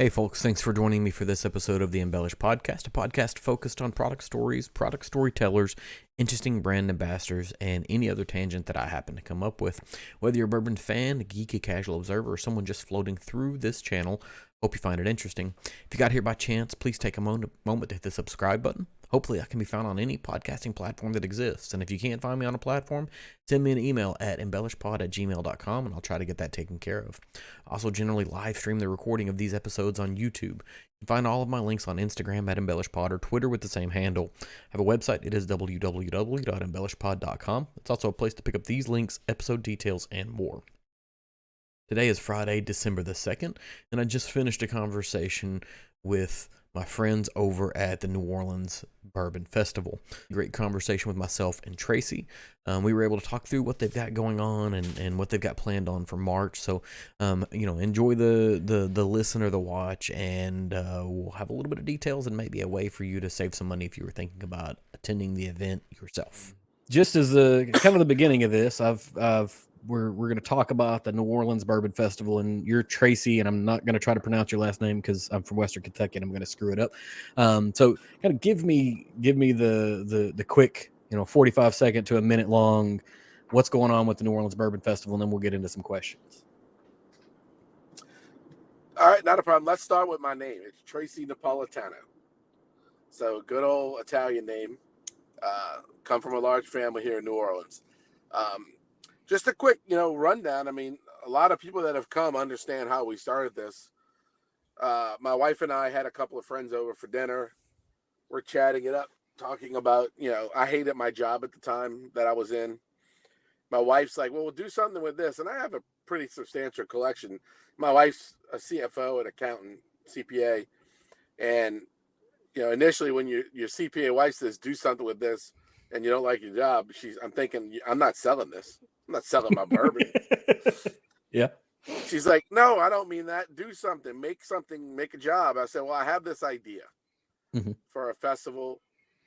Hey folks, thanks for joining me for this episode of the Embellish Podcast, a podcast focused on product stories, product storytellers, interesting brand ambassadors, and any other tangent that I happen to come up with. Whether you're a bourbon fan, a geeky casual observer, or someone just floating through this channel, hope you find it interesting. If you got here by chance, please take a moment to hit the subscribe button. Hopefully I can be found on any podcasting platform that exists, and if you can't find me on a platform, send me an email at embellishpod@gmail.com and I'll try to get that taken care of. I also generally live stream the recording of these episodes on YouTube. You can find all of my links on Instagram at embellishpod or Twitter with the same handle. I have a website. It is www.embellishpod.com. It's also a place to pick up these links, episode details, and more. Today is Friday, December the 2nd, and I just finished a conversation with my friends over at the New Orleans Bourbon Festival. Great conversation with myself and Tracy. We were able to talk through what they've got going on and what they've got planned on for March. So, enjoy the listen or the watch, and we'll have a little bit of details and maybe a way for you to save some money if you were thinking about attending the event yourself. Just as the kind of the beginning of this, we're going to talk about the New Orleans Bourbon Festival, and you're Tracy, and I'm not going to try to pronounce your last name because I'm from Western Kentucky and I'm going to screw it up. So kind of give me the quick, 45-second to a minute long, what's going on with the New Orleans Bourbon Festival, and then we'll get into some questions. All right, not a problem. Let's start with my name. It's Tracy Napolitano. So good old Italian name. Come from a large family here in New Orleans. Just a quick, rundown. I mean, a lot of people that have come understand how we started this. My wife and I had a couple of friends over for dinner. We're chatting it up, talking about, I hated my job at the time that I was in. My wife's like, well, we'll do something with this. And I have a pretty substantial collection. My wife's a CFO, an accountant, CPA. And, initially when your CPA wife says, do something with this, and you don't like your job, I'm thinking, I'm not selling this. I'm not selling my bourbon. Yeah. She's like, no, I don't mean that. Do something, make a job. I said, well, I have this idea for a festival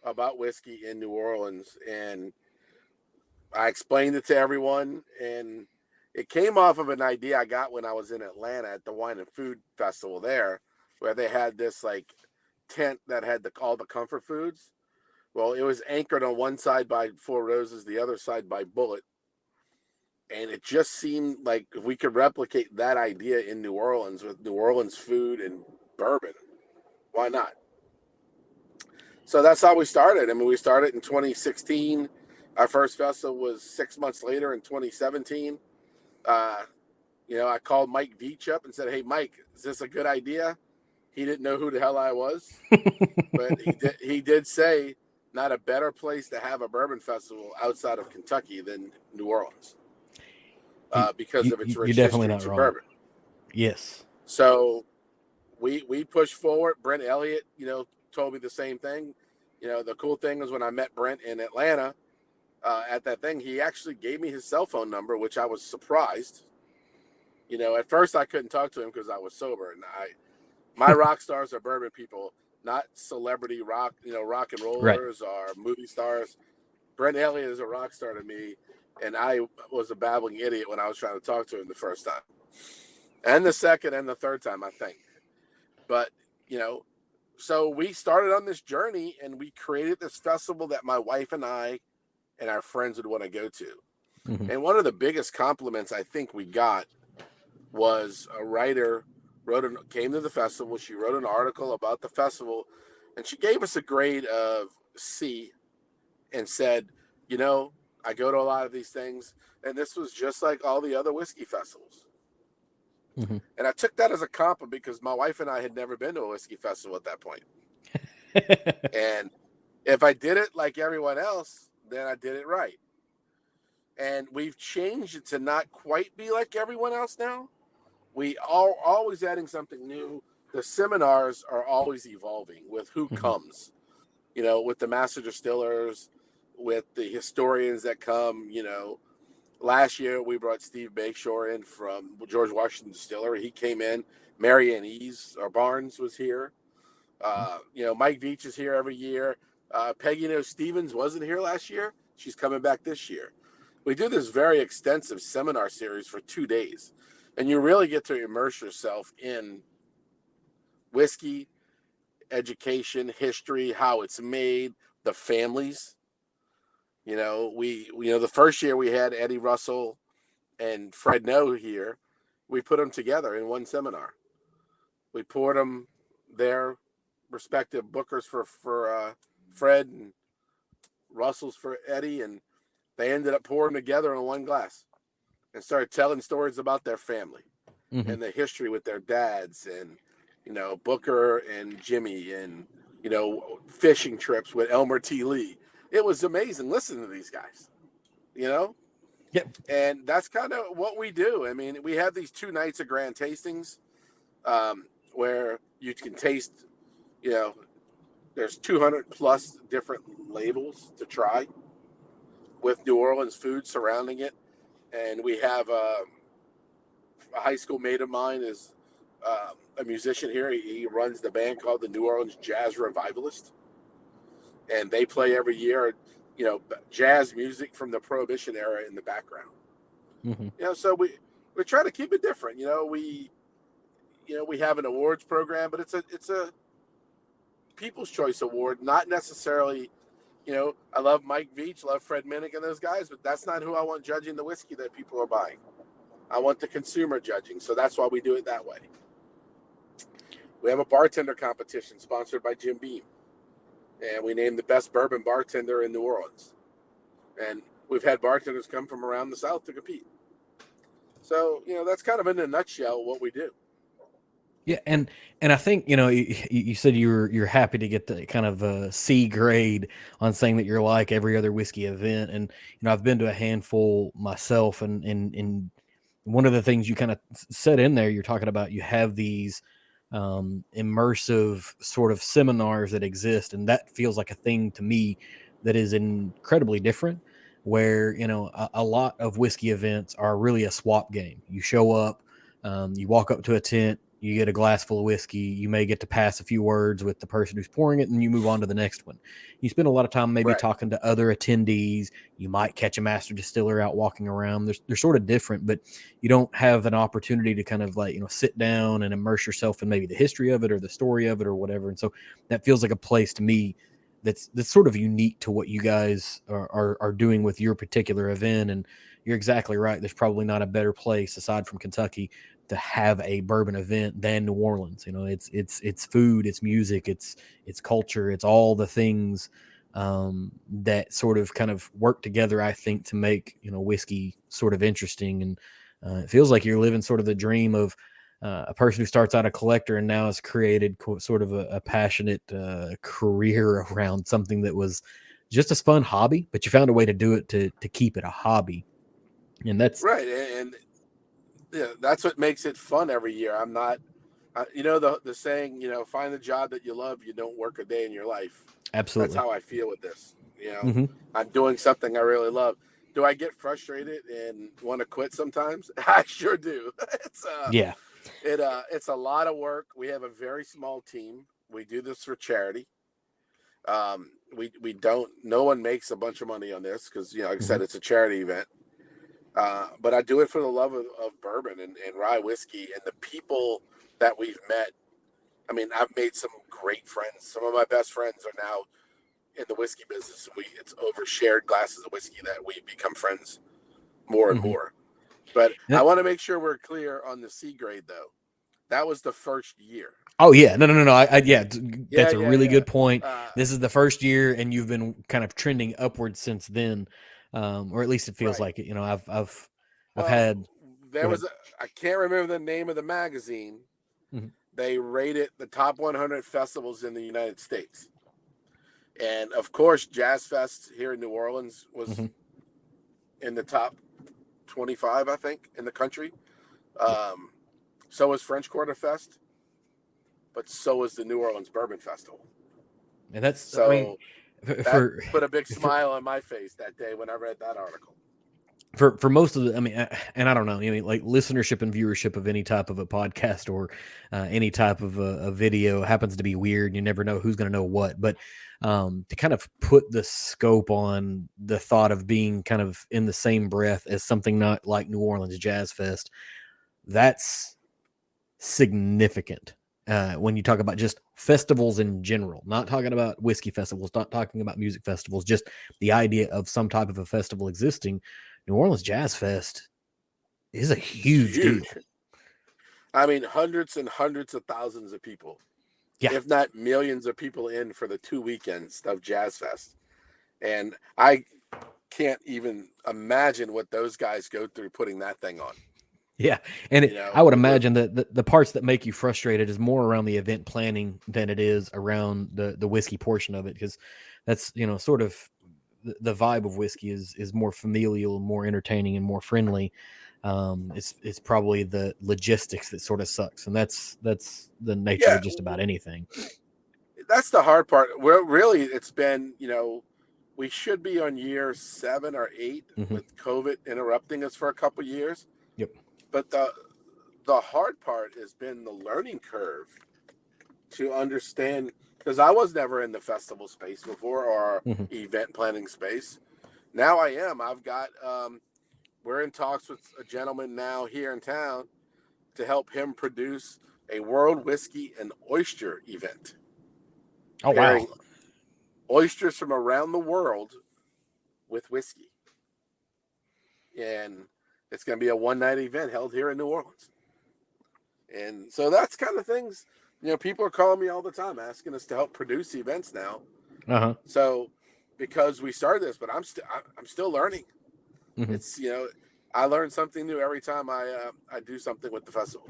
about whiskey in New Orleans. And I explained it to everyone. And it came off of an idea I got when I was in Atlanta at the Wine and Food Festival there, where they had this like tent that had all the comfort foods. Well, it was anchored on one side by Four Roses, the other side by Bullet. And it just seemed like if we could replicate that idea in New Orleans with New Orleans food and bourbon, why not? So that's how we started. I mean, we started in 2016. Our first festival was 6 months later in 2017. I called Mike Veach up and said, hey, Mike, is this a good idea? He didn't know who the hell I was. But he did say, not a better place to have a bourbon festival outside of Kentucky than New Orleans. Because of its rich history to bourbon. Yes. So we pushed forward. Brent Elliott, told me the same thing. The cool thing is when I met Brent in Atlanta at that thing, he actually gave me his cell phone number, which I was surprised. At first I couldn't talk to him because I was sober. And my rock stars are bourbon people, not celebrity rock, rock and rollers or movie stars. Brent Elliott is a rock star to me. And I was a babbling idiot when I was trying to talk to him the first time. And the second and the third time, I think. But, so we started on this journey and we created this festival that my wife and I and our friends would want to go to. Mm-hmm. And one of the biggest compliments I think we got was a writer came to the festival. She wrote an article about the festival and she gave us a grade of C and said, I go to a lot of these things, and this was just like all the other whiskey festivals. Mm-hmm. And I took that as a compliment because my wife and I had never been to a whiskey festival at that point. And if I did it like everyone else, then I did it right. And we've changed it to not quite be like everyone else now. We are always adding something new. The seminars are always evolving with who comes, with the master distillers, with the historians that come. Last year we brought Steve Bakeshore in from George Washington Distillery. He came in. Mary Ann Eves or Barnes was here. Mike Veach is here every year. Peggy Stevens wasn't here last year. She's coming back this year. We do this very extensive seminar series for 2 days, and you really get to immerse yourself in whiskey, education, history, how it's made, the families. The first year we had Eddie Russell and Fred No here, we put them together in one seminar. We poured them their respective Bookers for Fred and Russell's for Eddie, and they ended up pouring together in one glass and started telling stories about their family and the history with their dads, and Booker and Jimmy, and fishing trips with Elmer T. Lee. It was amazing listening to these guys. Yep. And that's kind of what we do. I mean, we have these 2 nights of grand tastings where you can taste, there's 200 plus different labels to try with New Orleans food surrounding it. And we have a high school mate of mine is a musician here. He runs the band called the New Orleans Jazz Revivalist. And they play every year, jazz music from the Prohibition era in the background. So we try to keep it different. We have an awards program, but it's a People's Choice Award, not necessarily. I love Mike Veach, love Fred Minnick and those guys, but that's not who I want judging the whiskey that people are buying. I want the consumer judging, so that's why we do it that way. We have a bartender competition sponsored by Jim Beam, and we named the best bourbon bartender in New Orleans. And we've had bartenders come from around the South to compete. So, that's kind of in a nutshell what we do. Yeah, and I think you said you're happy to get the kind of C grade on saying that you're like every other whiskey event, and I've been to a handful myself, and one of the things you kind of said in there, you're talking about you have these immersive sort of seminars that exist, and that feels like a thing to me that is incredibly different. Where a lot of whiskey events are really a swap game. You show up, you walk up to a tent. You get a glass full of whiskey. You may get to pass a few words with the person who's pouring it, and you move on to the next one. You spend a lot of time maybe talking to other attendees. You might catch a master distiller out walking around. They're sort of different, but you don't have an opportunity to kind of sit down and immerse yourself in maybe the history of it or the story of it or whatever. And so that feels like a place to me that's sort of unique to what you guys are doing with your particular event. And you're exactly right. There's probably not a better place aside from Kentucky to have a bourbon event than New Orleans. It's food, it's music, it's culture, it's all the things that sort of kind of work together, I think, to make whiskey sort of interesting. And it feels like you're living sort of the dream of a person who starts out a collector and now has created sort of a passionate career around something that was just a fun hobby, but you found a way to do it to keep it a hobby. And that's right. And yeah, that's what makes it fun every year. I'm not, the saying, find the job that you love, you don't work a day in your life. absolutely. That's how I feel with this. I'm doing something I really love. Do I get frustrated and want to quit sometimes? I sure do. It's a lot of work. We have a very small team. We do this for charity. We don't. No one makes a bunch of money on this because like I said, it's a charity event. But I do it for the love of bourbon and rye whiskey and the people that we've met. I mean, I've made some great friends. Some of my best friends are now in the whiskey business. It's over shared glasses of whiskey that we become friends more and more. But I want to make sure we're clear on the C grade, though. That was the first year. Oh yeah, no. That's a really good point. This is the first year, and you've been kind of trending upwards since then, or at least it feels like it. I've had. There was I can't remember the name of the magazine. They rated the top 100 festivals in the United States, and of course, Jazz Fest here in New Orleans was in the top 25, I think, in the country. So was French Quarter Fest, but so was the New Orleans Bourbon Festival. And that's so. That put a big smile on my face that day when I read that article. For most of the, and I don't know, like listenership and viewership of any type of a podcast or any type of a video happens to be weird. You never know who's going to know what, but to kind of put the scope on the thought of being kind of in the same breath as something not like New Orleans Jazz Fest, that's significant. when you talk about just festivals in general, not talking about whiskey festivals, not talking about music festivals, just the idea of some type of a festival existing. New Orleans Jazz Fest is a It's huge deal. huge. I mean, hundreds and hundreds of thousands of people, Yeah. if not millions of people in for the 2 weekends of Jazz Fest. And I can't even imagine what those guys go through putting that thing on. Yeah. And You know, I would with imagine that the parts that make you frustrated is more around the event planning than it is around the whiskey portion of it. Because that's, sort of the vibe of whiskey is more familial, more entertaining, and more friendly. It's probably the logistics that sort of sucks, and that's the nature yeah, of just about anything. that's the hard part. Well, really, it's been, we should be on year 7 or 8 Hmm. with COVID interrupting us for a couple years. Yep. But the hard part has been the learning curve to understand, because I was never in the festival space before or Hmm. event planning space. Now I am. We're in talks with a gentleman now here in town to help him produce a world whiskey and oyster event, Oh wow. pairing oysters from around the world with whiskey. And it's going to be a one-night event held here in New Orleans. And so that's kind of things, people are calling me all the time asking us to help produce events now. Uh-huh. So because we started this, but I'm still learning. Hmm. It's, I learn something new every time I do something with the festival.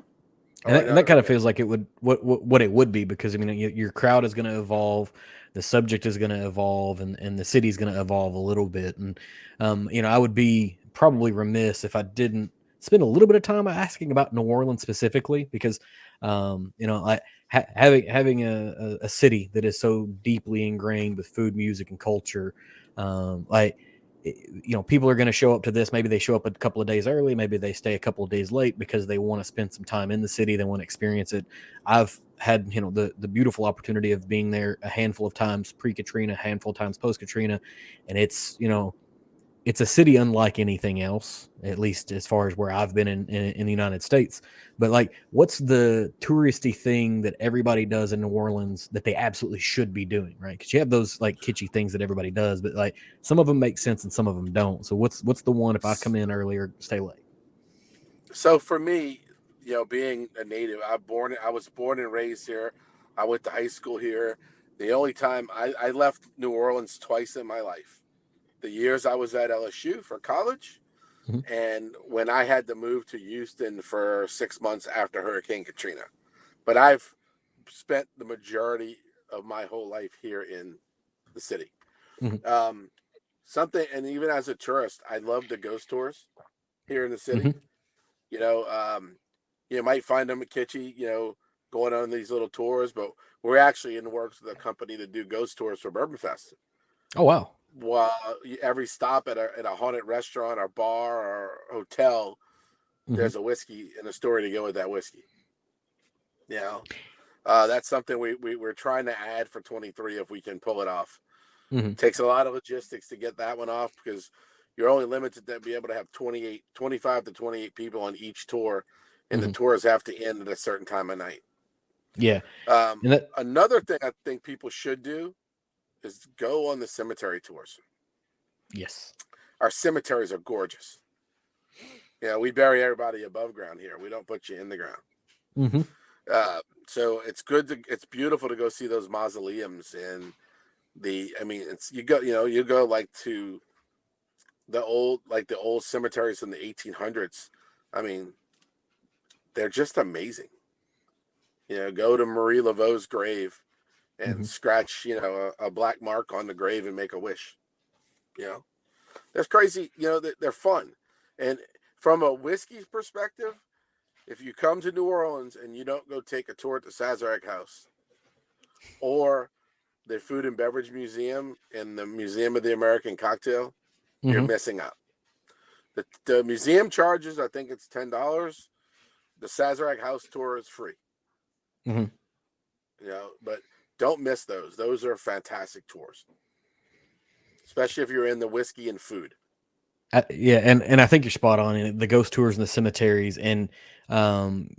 And Or that another kind of event. feels like it would what it would be, because I mean your crowd is going to evolve, the subject is going to evolve, and the city's going to evolve a little bit. And I would be probably remiss if I didn't spend a little bit of time asking about New Orleans specifically, because like having a city that is so deeply ingrained with food, music, and culture, like people are going to show up to this. Maybe they show up a couple of days early. Maybe they stay a couple of days late because they want to spend some time in the city. They want to experience it. I've had, the beautiful opportunity of being there a handful of times pre-Katrina, a handful of times post-Katrina. And it's a city unlike anything else, at least as far as where I've been in the United States. But like, what's the touristy thing that everybody does in New Orleans that they absolutely should be doing, right? Because you have those like kitschy things that everybody does, but like some of them make sense and some of them don't. So what's the one if I come in early or stay late? So for me, being a native, I was born and raised here. I went to high school here. The only time I left New Orleans twice in my life. The years I was at LSU for college, Mhm. and when I had to move to Houston for 6 months after Hurricane Katrina. But I've spent the majority of my whole life here in the city. Mhm. Um, and even as a tourist, I love the ghost tours here in the city. Mhm. You know, um, you might find them kitschy, going on these little tours, but we're actually in the works with a company to do ghost tours for Bourbon Fest. Oh wow. While every stop at a haunted restaurant or bar or hotel, Mhm. there's a whiskey and a story to go with that whiskey. You know, that's something we're trying to add for 23 if we can pull it off. Mhm. Takes a lot of logistics to get that one off because you're only limited to be able to have 25 to 28 people on each tour, and the Mhm. tours have to end at a certain time of night. Yeah. And that Another thing I think people should do is go on the cemetery tours. yes. Our cemeteries are gorgeous. We bury everybody above ground here. We don't put you in the ground. Mhm. So it's beautiful to go see those mausoleums and I mean, it's you go like to the old cemeteries in the 1800s. I mean, they're just amazing. Go to Marie Laveau's grave and Mhm. scratch, a black mark on the grave and make a wish. You know, that's crazy. They're fun. And from a whiskey perspective, if you come to New Orleans and you don't go take a tour at the Sazerac House or the Food and Beverage Museum and the Museum of the American Cocktail, you're Mhm. missing out. The museum charges, I think it's $10. The Sazerac House tour is free. Mhm. But don't miss those. Those are fantastic tours, especially if you're in the whiskey and food. Yeah, and I think you're spot on. The ghost tours and the cemeteries, and um,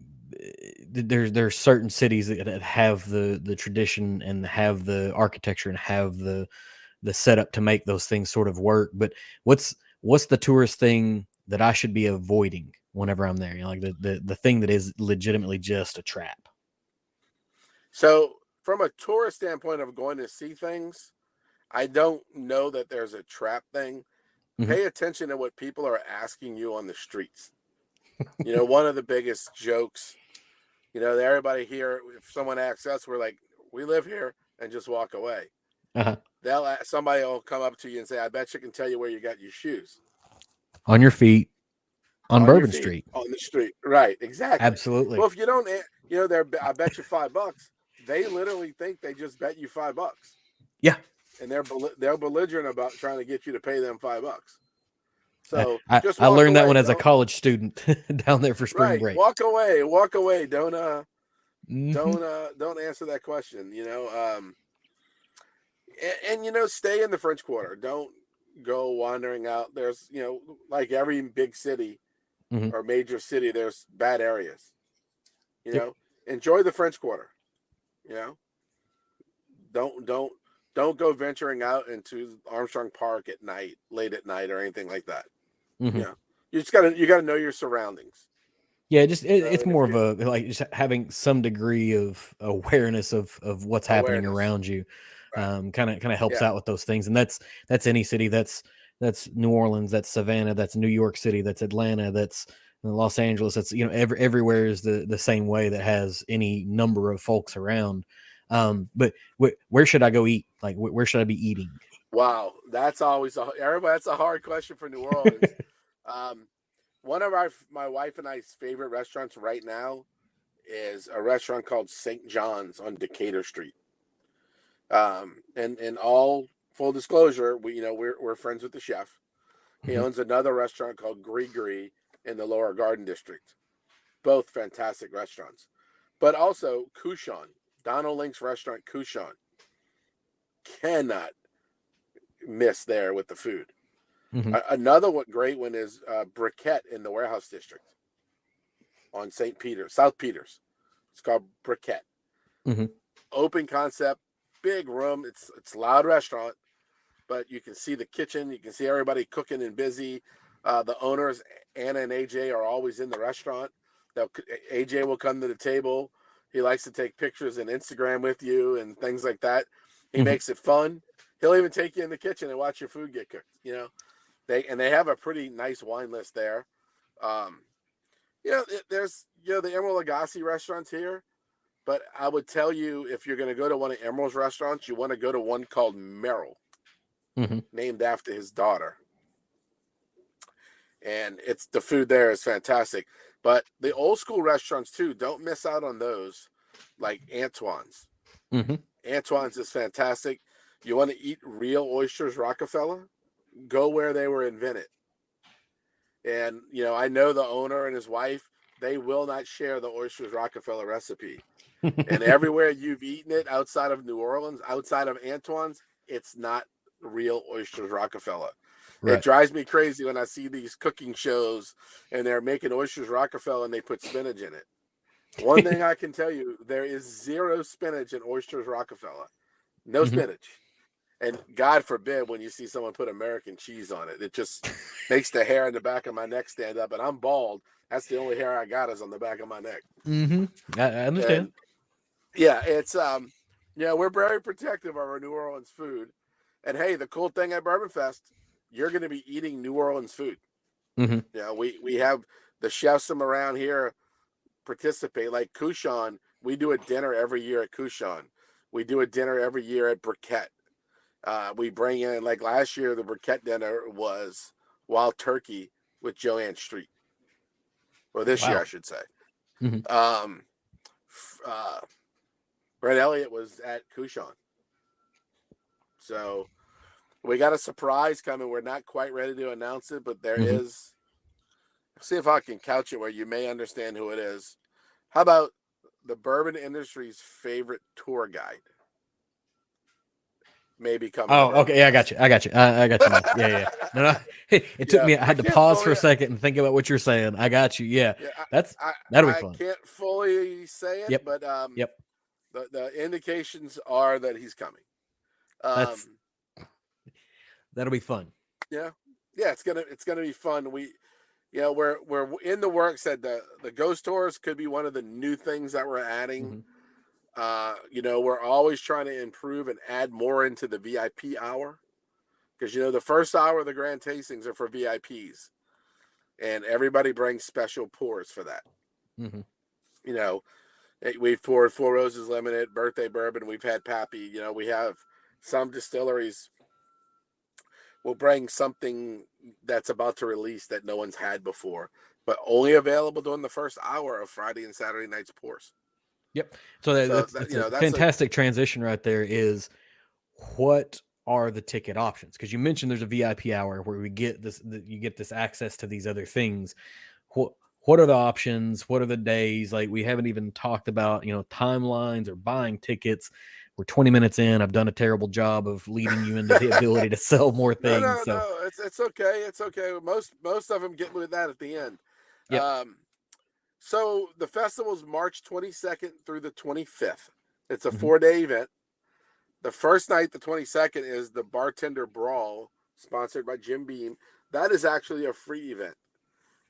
there's certain cities that have the tradition and have the architecture and have the setup to make those things sort of work. But what's the tourist thing that I should be avoiding whenever I'm there? You know, like the thing that is legitimately just a trap. So, from a tourist standpoint of going to see things, I don't know that there's a trap thing. Hmm. Pay attention to what people are asking you on the streets. One of the biggest jokes, that everybody here, if someone asks us, we're like, we live here, and just walk away. Uh-huh. Somebody will come up to you and say, I bet you can tell you where you got your shoes. On your feet on On your Bourbon feet, Street. on the street. Right, exactly. Absolutely. Well, if you don't, I bet you $5. They literally think they just bet you $5. Yeah. And they're belligerent about trying to get you to pay them $5. I, So I, just I walk learned that one away. as a Don't college student down there for spring right. break. Walk away. Walk away. Don't Hmm. don't answer that question. Stay in the French Quarter. Don't go wandering out. There's like every big city Hmm. or major city, there's bad areas. You Yep. know, enjoy the French Quarter. You know, don't don't don't go venturing out into Armstrong Park at night, late at night, or anything like that. Hmm. You know, you gotta know your surroundings. Yeah, just So, it's and if more of you a like just having some degree of awareness of what's happening awareness, around you, right? kind of helps Yeah, out with those things. And that's any city. That's New Orleans. That's Savannah. That's New York City. That's Atlanta. That's Los Angeles. That's everywhere is the same way that has any number of folks around. But where should I go eat? Like where should I be eating? wow, that's always everybody. That's a hard question for New Orleans. Um, one of my wife and I's favorite restaurants right now is a restaurant called St. John's on Decatur Street. And all full disclosure, we're friends with the chef. He Hmm. owns another restaurant called Gree in the Lower Garden District. Both fantastic restaurants. But also Couchon, Donald Link's restaurant Couchon. Cannot miss there with the food. Hmm. Another great one is Briquette in the Warehouse District on St. Peter, South Peters. It's called Briquette. Hmm. Open concept, big room. It's a loud restaurant, but you can see the kitchen. You can see everybody cooking and busy. The owners, Anna and AJ, are always in the restaurant. AJ will come to the table. He likes to take pictures and Instagram with you and things like that. He Hmm. makes it fun. He'll even take you in the kitchen and watch your food get cooked. They have a pretty nice wine list there. Um, there's the Emerald Lagasse restaurants here, but I would tell you if you're going to go to one of Emerald's restaurants, you want to go to one called Merrill, Hmm. named after his daughter. And it's the food there is fantastic. But the old school restaurants too, don't miss out on those, like Antoine's. Hmm. Antoine's is fantastic. You want to eat real oysters, Rockefeller? Go where they were invented. And I know the owner and his wife, they will not share the oysters Rockefeller recipe. And everywhere you've eaten it outside of New Orleans, outside of Antoine's, it's not real oysters Rockefeller. It Right. drives me crazy when I see these cooking shows and they're making oysters Rockefeller and they put spinach in it. One thing I can tell you, there is zero spinach in oysters Rockefeller. No Hmm. spinach. And God forbid when you see someone put American cheese on it. It just makes the hair in the back of my neck stand up. And I'm bald. That's the only hair I got is on the back of my neck. Hmm. I understand. And yeah, it's we're very protective of our New Orleans food. And hey, the cool thing at Bourbon Fest, you're going to be eating New Orleans food. Hmm. We have the chefs from around here participate. Like Couchon, we do a dinner every year at Couchon. We do a dinner every year at Briquette. We bring in, like last year, the Briquette dinner was wild turkey with Joanne Street. Or this year, Wow. I should say. Hmm. Um, uh, Brett Elliott was at Couchon. So we got a surprise coming. We're not quite ready to announce it, but there Hmm. is. See if I can couch it where you may understand who it is. How about the bourbon industry's favorite tour guide? may be coming to Oh, Bourbon okay. Yeah, I got Fest. you. I got you. I got you now. Yeah, yeah. No, no. It took Yeah, me. I I had to can't pause for fully. a second and think about what you're saying. I got you. Yeah, Yeah, that's I, that'll be I fun. can't fully say it, Yep. but Yep. the indications are that he's coming. That's Um, that'll be fun. yeah, yeah, it's gonna be fun. We're in the works that the ghost tours could be one of the new things that we're adding. Hmm. We're always trying to improve and add more into the VIP hour because the first hour of the grand tastings are for VIPs, and everybody brings special pours for that. Hmm. You know, we've poured Four Roses Limited, Birthday Bourbon. We've had Pappy. We have some distilleries will bring something that's about to release that no one's had before, but only available during the first hour of Friday and Saturday night's pours. Yep. So So that's a that's a fantastic transition right there. Is what are the ticket options? Because you mentioned there's a VIP hour where we get this. You get this access to these other things. What what are the options? What are the days? Like we haven't even talked about timelines or buying tickets. We're 20 minutes in. I've done a terrible job of leading you into the ability to sell more no, things. no, So no. It's okay. It's okay. Most of them get with that at the end. yep. Um, so the festival's March 22nd through the 25th. It's a Hmm. 4-day event. The first night, the 22nd, is the Bartender Brawl, sponsored by Jim Beam. That is actually a free event,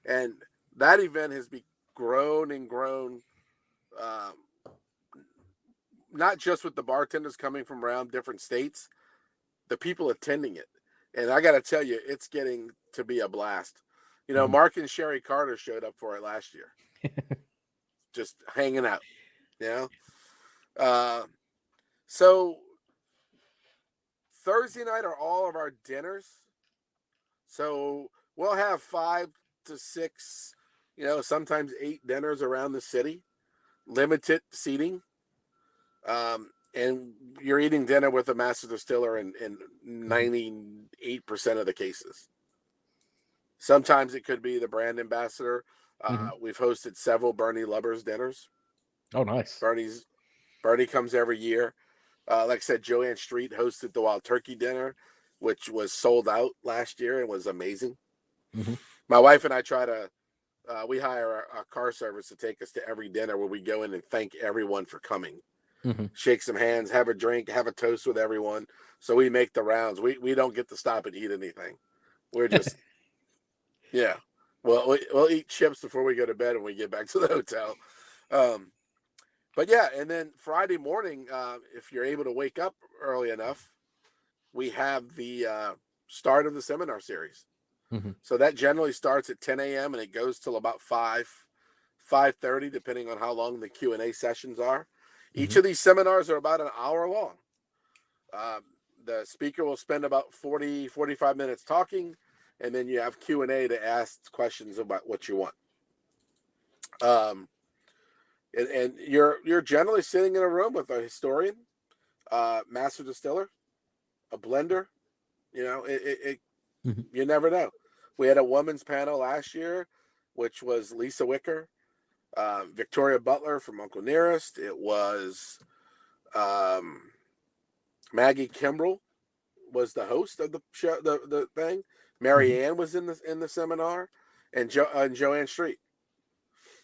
and that event has grown and grown. Um, Not just with the bartenders coming from around different states, the people attending it. And I got to tell you, it's getting to be a blast. Hmm. Mark and Sherry Carter showed up for it last year, just hanging out. You know, uh, so Thursday night are all of our dinners. So we'll have 5 to 6, sometimes 8 dinners around the city, limited seating. And you're eating dinner with a master distiller in Hmm. 98% of the cases. Sometimes it could be the brand ambassador. Hmm. We've hosted several Bernie Lubbers dinners. Oh, nice. Bernie's Bernie comes every year. Like I said, Joanne Street hosted the Wild Turkey dinner, which was sold out last year and was amazing. Hmm. My wife and I we hire a car service to take us to every dinner where we go in and thank everyone for coming. Hmm. Shake some hands, have a drink, have a toast with everyone. So we make the rounds. We don't get to stop and eat anything. We're just yeah. Well, we'll eat chips before we go to bed when we get back to the hotel. Um, but yeah, and then Friday morning, if you're able to wake up early enough, we have the start of the seminar series. Hmm. So that generally starts at 10 a.m. and it goes till about 5:30, depending on how long the Q&A sessions are. Each Hmm. of these seminars are about an hour long. Um, the speaker will spend about 45 minutes talking, and then you have Q&A to ask questions about what you want. Um, and you're generally sitting in a room with a historian, master distiller, a blender. Hmm. You never know. We had a women's panel last year, which was Lisa Wicker, Victoria Butler from Uncle Nearest. It was um, Maggie Kimbrell was the host of the show, the thing. Hmm. Mary Ann was in the seminar, and Joanne Street,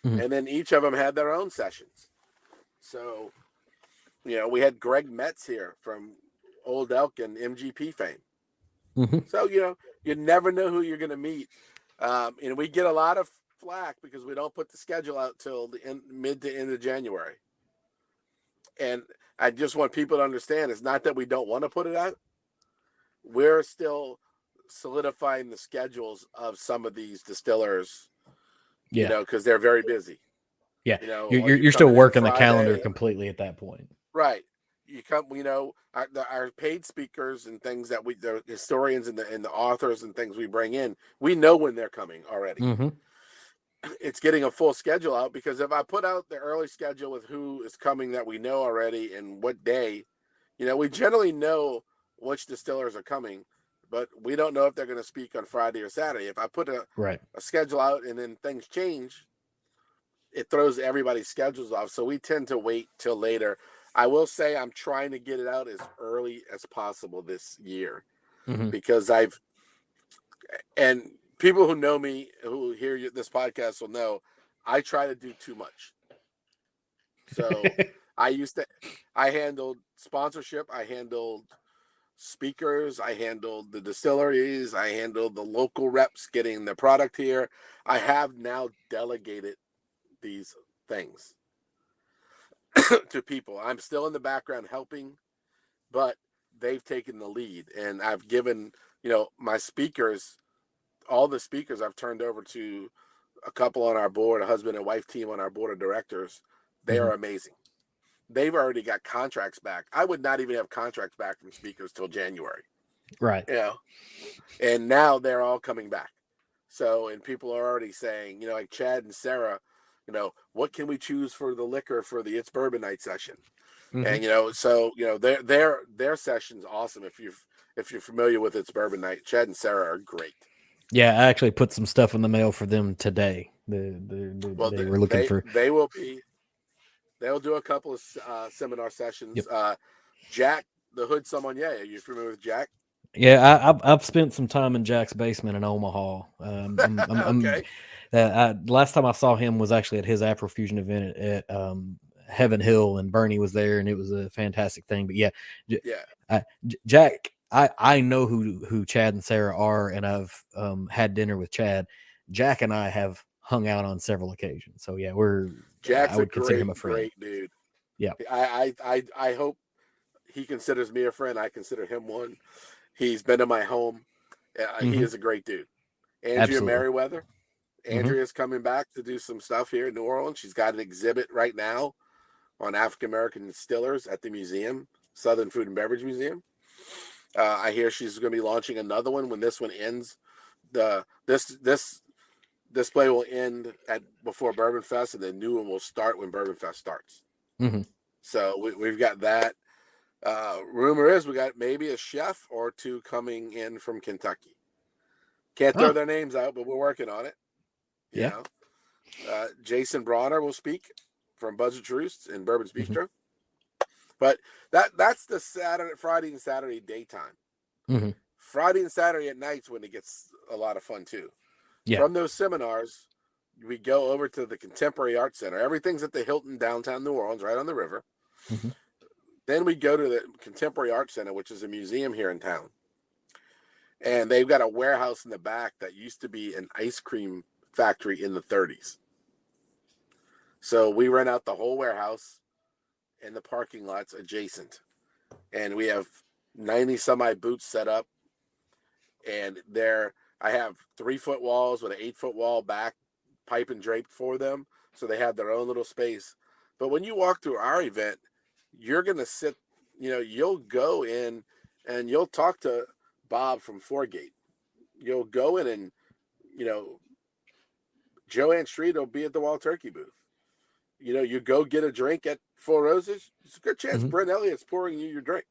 Hmm. and then each of them had their own sessions. So we had Greg Metz here from Old Elk and MGP fame. Hmm. So you never know who you're going to meet, and we get a lot of flack because we don't put the schedule out till mid to end of January. And I just want people to understand it's not that we don't want to put it out. We're still solidifying the schedules of some of these distillers, Yeah. because they're very busy. Yeah. Are you You're still coming in working the calendar Friday? completely at that point. Right. You come, our paid speakers and things that the historians and the authors and things we bring in, we know when they're coming already. Hmm. It's getting a full schedule out because if I put out the early schedule with who is coming that we know already and what day, we generally know which distillers are coming, but we don't know if they're going to speak on Friday or Saturday. If I put Right. a schedule out and then things change, it throws everybody's schedules off. So we tend to wait till later. I will say I'm trying to get it out as early as possible this year Mm-hmm. because and people who know me, who hear this podcast will know, I try to do too much. So I handled sponsorship, I handled speakers, I handled the distilleries, I handled the local reps getting the product here. I have now delegated these things to people. I'm still in the background helping, but they've taken the lead, and I've given, my speakers, all the speakers I've turned over to a couple on our board, a husband and wife team on our board of directors. They Mm-hmm. are amazing. They've already got contracts back. I would not even have contracts back from speakers till January. Right. And now they're all coming back. So, and people are already saying, like Chad and Sarah, what can we choose for the liquor for the It's Bourbon Night session? Mm-hmm. And so their session's awesome. If you're familiar with It's Bourbon Night, Chad and Sarah are great. Yeah, I actually put some stuff in the mail for them today. Well, They were looking for. they'll do a couple of seminar sessions. Yep. Jack, the Hood Sommelier. Are you familiar with Jack? Yeah, I've spent some time in Jack's basement in Omaha. Okay. Last time I saw him was actually at his Afrofusion event at Heaven Hill, and Bernie was there, and it was a fantastic thing. But yeah, Jack, I know who Chad and Sarah are, and I've had dinner with Chad. Jack and I have hung out on several occasions, so yeah, Jack's I a would consider him a friend. great dude. Yeah. I hope he considers me a friend. I consider him one. He's been to my home. He is a great dude. Andrea Absolutely. Merriweather. Andrea's coming back to do some stuff here in New Orleans. She's got an exhibit right now on African American distillers at the museum, Southern Food and Beverage Museum. I hear she's going to be launching another one when this one ends. This display will end before Bourbon Fest, and the new one will start when Bourbon Fest starts. Mm-hmm. So we've got that. Rumor is we got maybe a chef or two coming in from Kentucky. Can't throw their names out, but we're working on it. Yeah. Jason Bronner will speak from Budget Roost in Bourbon's Bistro. But that's the Friday and Saturday daytime. Mm-hmm. Friday and Saturday at nights when it gets a lot of fun too. Yeah. From those seminars, we go over to the Contemporary Art Center. Everything's at the Hilton downtown New Orleans, right on the river. Mm-hmm. Then we go to the Contemporary Art Center, which is a museum here in town. And they've got a warehouse in the back that used to be an ice cream factory in the 30s. So we rent out the whole warehouse and the parking lots adjacent. And we have 90 semi booths set up. And I have 3-foot walls with an 8-foot wall back, pipe and draped for them. So they have their own little space. But when you walk through our event, you're going to sit, you'll go in and you'll talk to Bob from Foregate. You'll go in and, Joanne Street will be at the Wild Turkey booth. You go get a drink at Four Roses. It's a good chance Brent Elliott's pouring you your drink.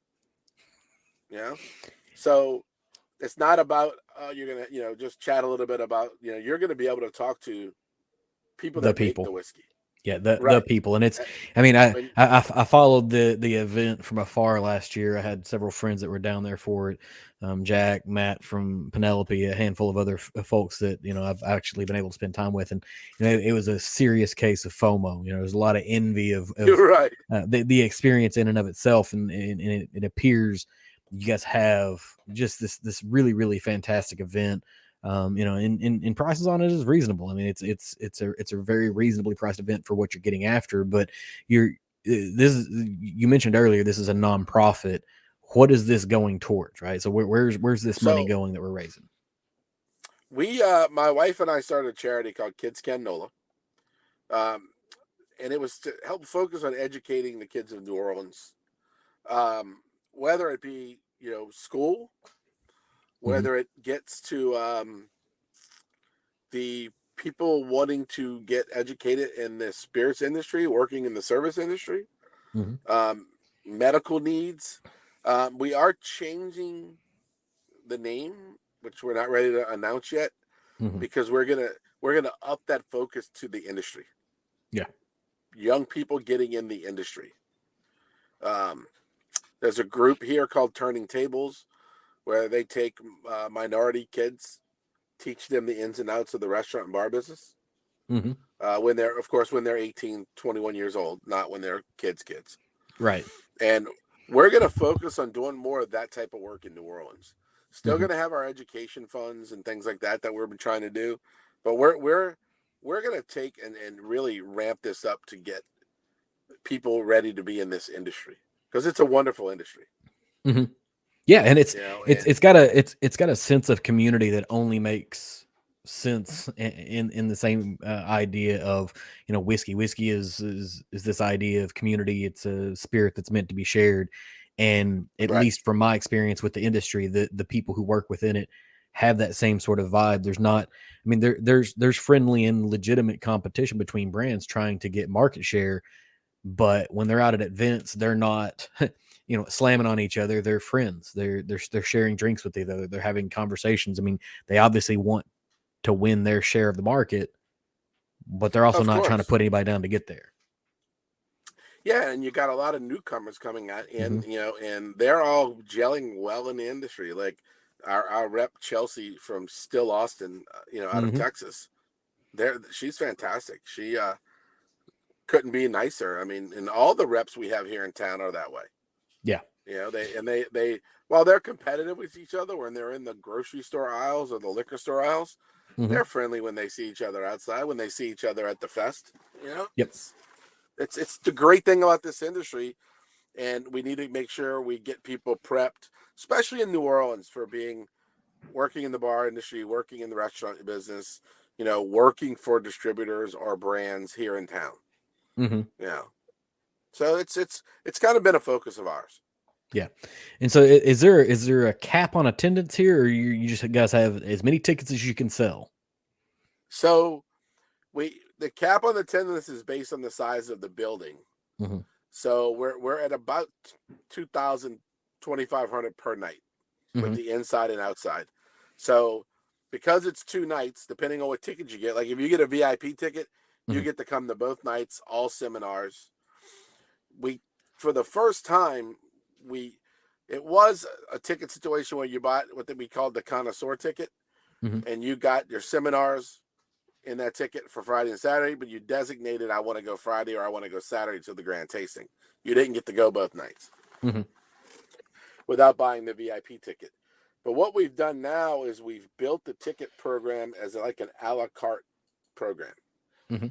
So it's not about you're gonna just chat a little bit about you're gonna be able to talk to people that make the whiskey. Yeah, the people, and it's. I mean, I followed the event from afar last year. I had several friends that were down there for it. Jack, Matt from Penelope, a handful of other folks that I've actually been able to spend time with, and it was a serious case of FOMO. There's a lot of envy of right. The experience in and of itself, and it appears you guys have just this really really fantastic event. And prices on it is reasonable. I mean, it's a very reasonably priced event for what you're getting after. But you mentioned earlier, this is a nonprofit. What is this going towards, right? So where's this money going that we're raising? We my wife and I started a charity called Kids Can NOLA, and it was to help focus on educating the kids of New Orleans, whether it be school. Whether it gets to the people wanting to get educated in the spirits industry, working in the service industry, medical needs. We are changing the name, which we're not ready to announce yet, because we're gonna up that focus to the industry. Yeah, young people getting in the industry. Um, there's a group here called Turning Tables where they take minority kids, teach them the ins and outs of the restaurant and bar business. Mm-hmm. When they're, of course, when they're 18, 21 years old, not when they're kids. Right. And we're going to focus on doing more of that type of work in New Orleans. Still Mm-hmm. going to have our education funds and things like that we've been trying to do, but we're going to take and really ramp this up to get people ready to be in this industry because it's a wonderful industry. Mm-hmm. Yeah, and You know, it's and it's got a it's got a sense of community that only makes sense in the same idea of, whiskey. Whiskey is this idea of community. It's a spirit that's meant to be shared, and at right, least from my experience with the industry, the people who work within it have that same sort of vibe. There's not, I mean, there's friendly and legitimate competition between brands trying to get market share, but when they're out at events, they're not, slamming on each other. They're friends. They're sharing drinks with each other. They're having conversations. I mean, they obviously want to win their share of the market, but they're also of not trying to course. put anybody down to get there. Yeah, and you got a lot of newcomers coming out Mm-hmm. in, and they're all gelling well in the industry. Like our rep Chelsea from Still Austin, out of Mm-hmm. Texas. She's fantastic. She couldn't be nicer. I mean, and all the reps we have here in town are that way. Yeah. They while they're competitive with each other when they're in the grocery store aisles or the liquor store aisles, Mm-hmm. they're friendly when they see each other outside, when they see each other at the fest. Yep. It's the great thing about this industry, and we need to make sure we get people prepped, especially in New Orleans, for being working in the bar industry, working in the restaurant business, working for distributors or brands here in town. Mm-hmm. Yeah. So it's kind of been a focus of ours. Yeah. And so is there a cap on attendance here, or you just guys have as many tickets as you can sell? So the cap on the attendance is based on the size of the building. Mm-hmm. So we're at about 2,000, 2,500 per night with Mm-hmm. the inside and outside. So because it's 2 nights, depending on what ticket you get, like if you get a VIP ticket, you Mm-hmm. get to come to both nights, all seminars. We For the first time, we it was a ticket situation where you bought what we called the connoisseur ticket, Mm-hmm. and you got your seminars in that ticket for Friday and Saturday, but you designated I want to go Friday or I want to go Saturday to the grand tasting. You didn't get to go both nights Mm-hmm. without buying the VIP ticket. But what we've done now is we've built the ticket program as like an a la carte program. Mm-hmm.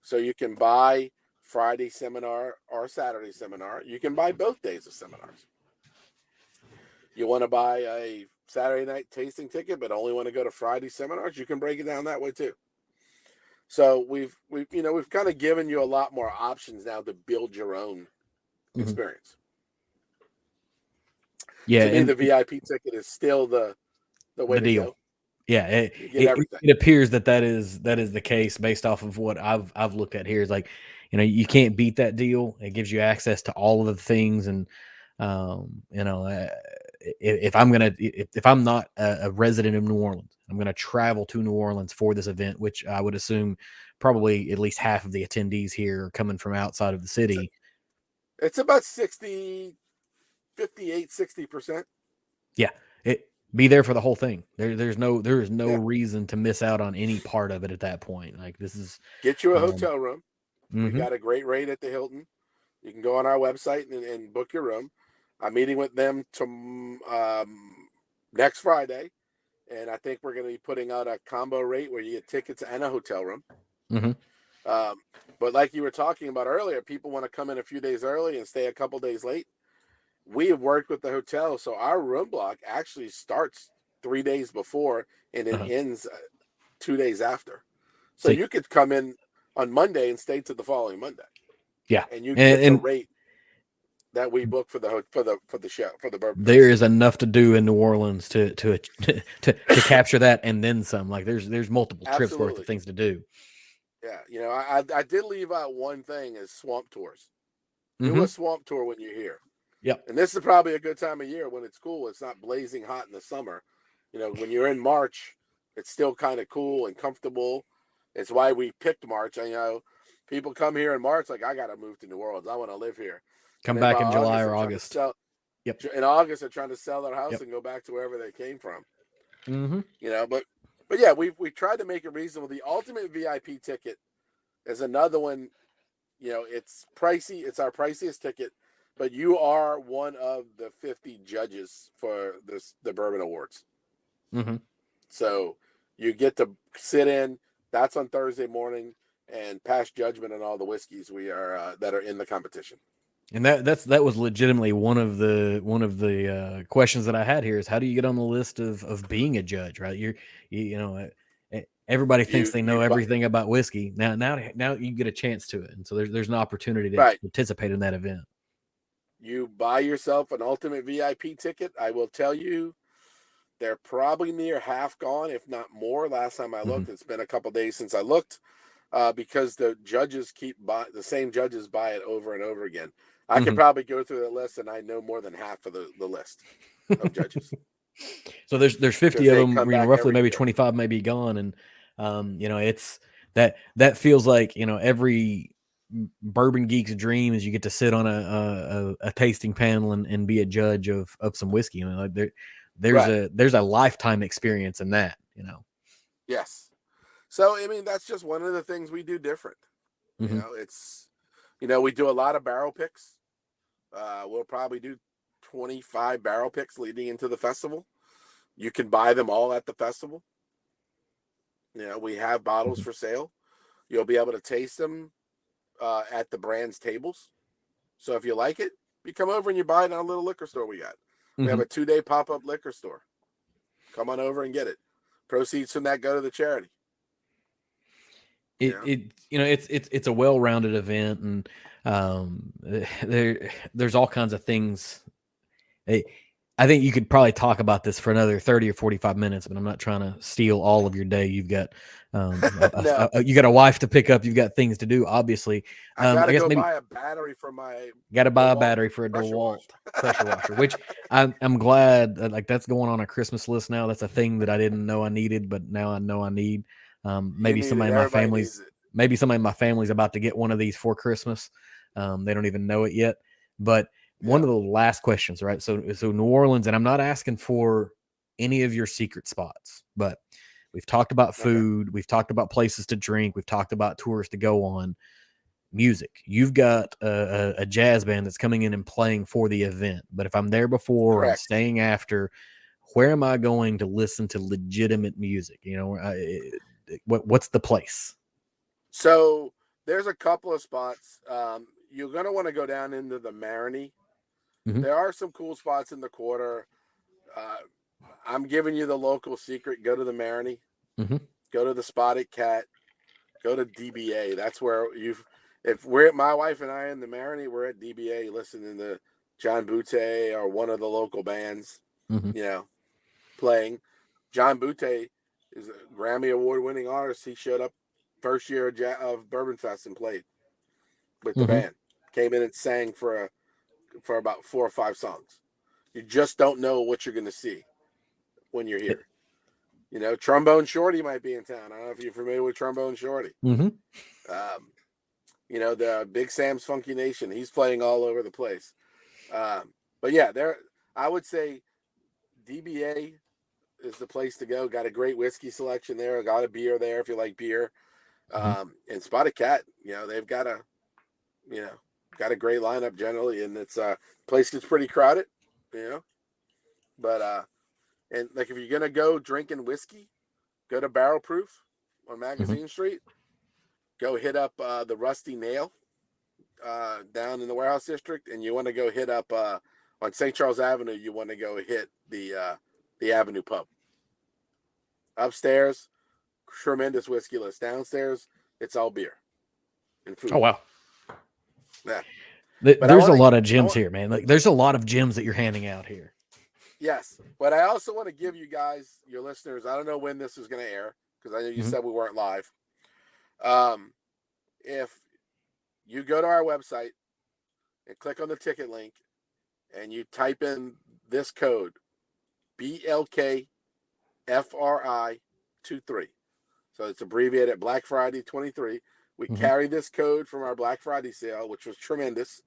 So you can buy Friday seminar or Saturday seminar. You can buy both days of seminars. You want to buy a Saturday night tasting ticket, but only want to go to Friday seminars, you can break it down that way too. So we've kind of given you a lot more options now to build your own Mm-hmm. experience. Yeah, To me, and the VIP ticket is still the way the to deal. go. Yeah, it, You get it everything. it appears that is the case based off of what I've looked at here. Is like, you can't beat that deal. It gives you access to all of the things, and if I'm not a resident of New Orleans, I'm gonna travel to New Orleans for this event, which I would assume probably at least half of the attendees here are coming from outside of the It's city. it's about 60, 58, 60%. Yeah, be there for the whole thing. There is no Yeah. reason to miss out on any part of it at that point. Like this is. Get you a Um, hotel room. We mhm. got a great rate at the Hilton. You can go on our website and book your room. I'm meeting with them next Friday, and I think we're going to be putting out a combo rate where you get tickets and a hotel room. Mhm. Um, but like you were talking about earlier, people want to come in a few days early and stay a couple days late. We have worked with the hotel, so our room block actually starts 3 days before and it Uh-huh. ends 2 days after. So See, you could come in on Monday and stay to the following Monday, yeah, and you and, get the and rate that we book for the show for the Bourbon there Fest. is enough to do in New Orleans to capture that and then some. Like there's multiple trips worth of Absolutely, things to do. yeah. I did leave out one thing is swamp tours. Do Hmm. a swamp tour when you're here. Yep. And this is probably a good time of year when it's cool. It's not blazing hot in the summer. When you're in March, it's still kind of cool and comfortable. It's why we picked March. People come here in March like, I got to move to New Orleans. I want to live here. Come And then back by in July August, or they're trying to August. sell. Yep. In August, they're trying to sell their house Yep. and go back to wherever they came from. Mm-hmm. But yeah, we tried to make it reasonable. The ultimate VIP ticket is another one. It's pricey. It's our priciest ticket, but you are one of the 50 judges for the Bourbon Awards. Mm-hmm. So you get to sit in. That's on Thursday morning and pass judgment on all the whiskeys that are in the competition. And that was legitimately one of the questions that I had here is how do you get on the list of being a judge, right? Everybody thinks You they know you everything about whiskey. Now you get a chance to it, and so there's an opportunity to right. participate in that event. You buy yourself an ultimate VIP ticket. I will tell you, they're probably near half gone, if not more. Last time I Mm-hmm. looked, it's been a couple days since I looked, because the same judges buy it over and over again. I could probably go through the list, and I know more than half of the list of judges. So there's 50 Because of they them, come back roughly every maybe year. 25 may be gone, and it's that feels like every bourbon geek's dream is you get to sit on a tasting panel and be a judge of some whiskey. Like Right. there's a lifetime experience in that. Yes. So I mean, that's just one of the things we do different. Mm-hmm. It's we do a lot of barrel picks. We'll probably do 25 barrel picks leading into the festival. You can buy them all at the festival. We have bottles Mm-hmm. for sale. You'll be able to taste them at the brand's tables. So if you like it, you come over and you buy it at a little liquor store we got. We have Mm-hmm. a 2-day pop-up liquor store. Come on over and get it. Proceeds from that go to the charity. It's a well-rounded event, and there's all kinds of things. I think you could probably talk about this for another 30 or 45 minutes, but I'm not trying to steal all of your day. You've got No, you got a wife to pick up. You've got things to do, obviously. I got I to guess go maybe buy a battery for my got to buy a DeWalt battery for a pressure DeWalt washer. pressure washer, which I'm glad that, like, that's going on a Christmas list now. That's a thing that I didn't know I needed, but now I know I need. You Maybe need it. Everybody needs it. somebody in my family's about to get one of these for Christmas. They don't even know it yet. But one Yeah. of the last questions, right? So New Orleans, and I'm not asking for any of your secret spots, but we've talked about Okay. food, we've talked about places to drink, we've talked about tours to go on. Music. You've got a jazz band that's coming in and playing for the event. But if I'm there before or I'm Correct. staying after, where am I going to listen to legitimate music? What's the place? So there's a couple of spots. You're going to want to go down into the Marigny. Mm-hmm. There are some cool spots in the quarter. Uh, I'm giving you the local secret. Go to the Marigny. Mm-hmm. Go to the Spotted Cat. Go to DBA. That's where if my wife and I in the Marigny, we're at DBA listening to John Butte or one of the local bands, Mm-hmm. playing. John Butte is a Grammy Award winning artist. He showed up first year of Bourbon Fest and played with the Mm-hmm. band. Came in and sang for about 4 or 5 songs. You just don't know what you're going to see when you're here. Trombone Shorty might be in town. I don't know if you're familiar with Trombone Shorty. Mm-hmm. The Big Sam's Funky Nation. He's playing all over the place. But yeah, I would say DBA is the place to go. Got a great whiskey selection there. Got a beer there if you like beer. Mm-hmm. And Spotted Cat, they've got got a great lineup generally, and it's place gets pretty crowded, but and like if you're gonna go drinking whiskey, go to Barrel Proof on Mm-hmm. Magazine Street. Go hit up the Rusty Nail down in the Warehouse District, and you want to go hit up on St. Charles Avenue. You want to go hit the Avenue Pub. Upstairs, tremendous whiskey list. Downstairs, it's all beer and Oh food. wow. Yeah. There's a lot of gems here, man. Like, there's a lot of gems that you're handing out here. Yes, but I also want to give you guys, your listeners, I don't know when this is going to air because I know you said we weren't live. If you go to our website and click on the ticket link and you type in this code, BLKFRI23. So it's abbreviated Black Friday 23. We carry this code from our Black Friday sale, which was tremendous.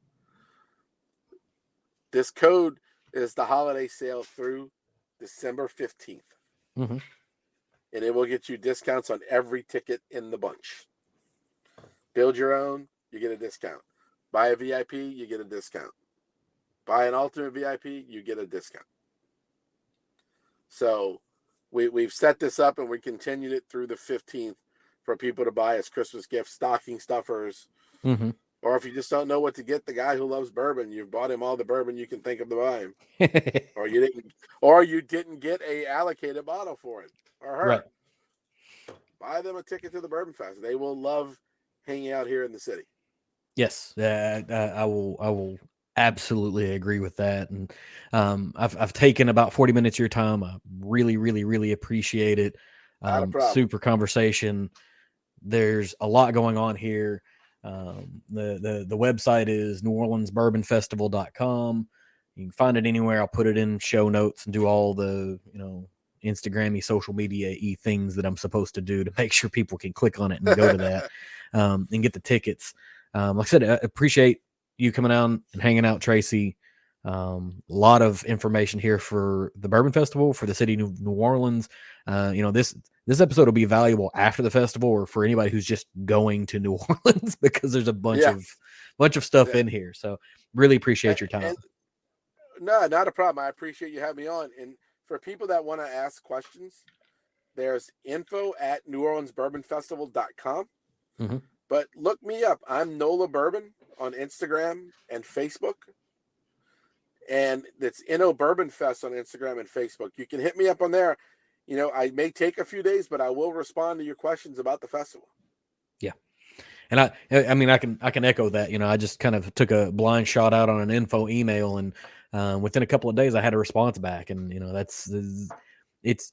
This code is the holiday sale through December 15th. Mm-hmm. And it will get you discounts on every ticket in the bunch. Build your own, you get a discount. Buy a VIP, you get a discount. Buy an Ultimate VIP, you get a discount. So we've set this up and we continued it through the 15th for people to buy as Christmas gifts, stocking stuffers. Mm-hmm. Or if you just don't know what to get the guy who loves bourbon, you've bought him all the bourbon you can think of to buy him. or you didn't get a allocated bottle for him or her. Right. Buy them a ticket to the Bourbon Fest. They will love hanging out here in the city. Yes, I will absolutely agree with that. And I've taken about 40 minutes of your time. I really, really, really appreciate it. Not a problem. Super conversation. There's a lot going on here. The website is neworleansbourbonfestival.com. You can find it anywhere. I'll put it in show notes and do all the, Instagram-y, social media-y things that I'm supposed to do to make sure people can click on it and go to that and get the tickets. Like I said, I appreciate you coming out and hanging out, Tracy. A lot of information here for the Bourbon Festival, for the city of New Orleans. This episode will be valuable after the festival or for anybody who's just going to New Orleans because there's a bunch of stuff in here. So really appreciate your time. No, not a problem. I appreciate you having me on. And for people that want to ask questions, there's info@neworleansbourbonfestival.com. Mm-hmm. But look me up. I'm Nola Bourbon on Instagram and Facebook. And it's NO Bourbon Fest on Instagram and Facebook. You can hit me up on there. I may take a few days, but I will respond to your questions about the festival. Yeah. And I can echo that. I just kind of took a blind shot out on an info email, and within a couple of days I had a response back. And it's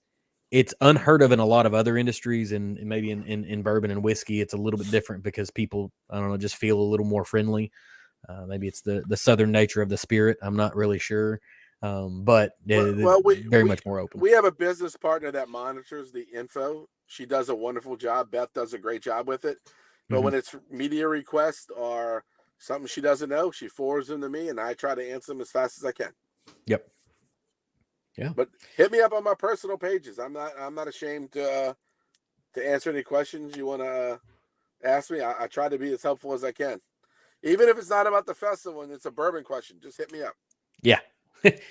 unheard of in a lot of other industries, and maybe in bourbon and whiskey it's a little bit different because people, I don't know, just feel a little more friendly. Maybe it's the southern nature of the spirit. I'm not really sure. But very much more open. We have a business partner that monitors the info. She does a wonderful job. Beth does a great job with it. But when it's media requests or something she doesn't know, she forwards them to me, and I try to answer them as fast as I can. Yep. Yeah. But hit me up on my personal pages. I'm not ashamed to answer any questions you want to ask me. I try to be as helpful as I can. Even if it's not about the festival and it's a bourbon question, just hit me up. Yeah. Like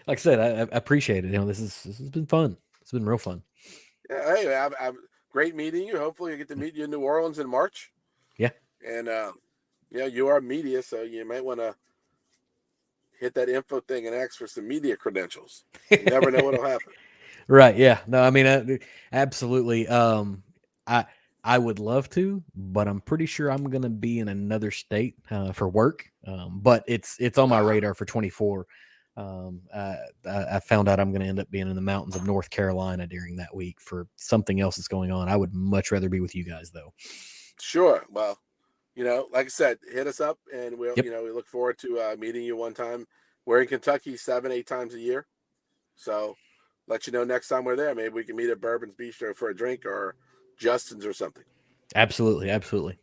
I said, I appreciate it. This has been fun. It's been real fun. Yeah, hey, I've great meeting you. Hopefully, I get to meet you in New Orleans in March. Yeah, and you are media, so you might want to hit that info thing and ask for some media credentials. You never know what'll happen. Right? Yeah. No, I mean, absolutely. I would love to, but I'm pretty sure I'm gonna be in another state for work. But it's on my radar for 24. I found out I'm going to end up being in the mountains of North Carolina during that week for something else that's going on. I would much rather be with you guys, though. Sure. Well, like I said, hit us up, and we look forward to meeting you one time. We're in Kentucky 7-8 times a year, so let you know next time we're there. Maybe we can meet at Bourbon's Bistro for a drink or Justin's or something. Absolutely, absolutely.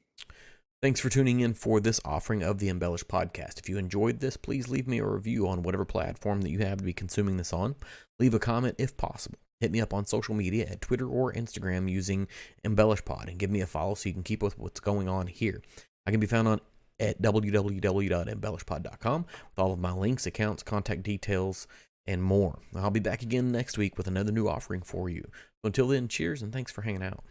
Thanks for tuning in for this offering of the Embellish Podcast. If you enjoyed this, please leave me a review on whatever platform that you have to be consuming this on. Leave a comment if possible. Hit me up on social media at Twitter or Instagram using Embellish Pod and give me a follow so you can keep with what's going on here. I can be found on at www.embellishpod.com with all of my links, accounts, contact details, and more. I'll be back again next week with another new offering for you. So until then, cheers and thanks for hanging out.